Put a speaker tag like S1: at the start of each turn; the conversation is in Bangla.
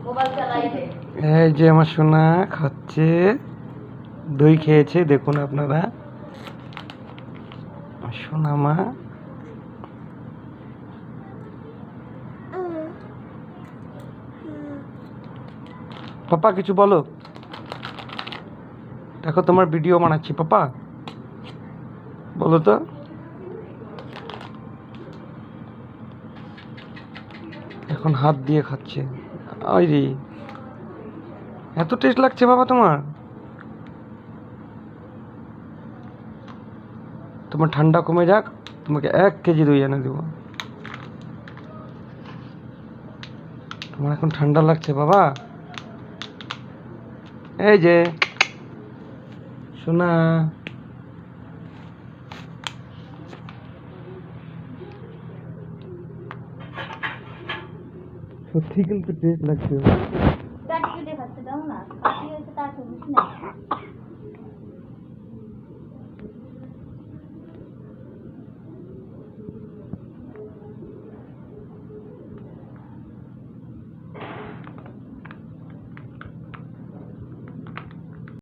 S1: এই যে আমার সোনা খাচ্ছে, দই খেয়েছে, দেখুন আপনারা। সোনা মা পাপা কিছু বলো, দেখো তোমার ভিডিও বানাচ্ছি পাপা, বলো তো। এখন হাত দিয়ে খাচ্ছে। ওই রে, এত টেস্ট লাগছে বাবা তোমার? তোমার ঠান্ডা কমে যাক, তোমাকে 1 কেজি দই এনে দেবো। তোমার এখন ঠান্ডা লাগছে বাবা? এই যে সোনা, সত্যি কিন্তু টেস্ট লাগছে।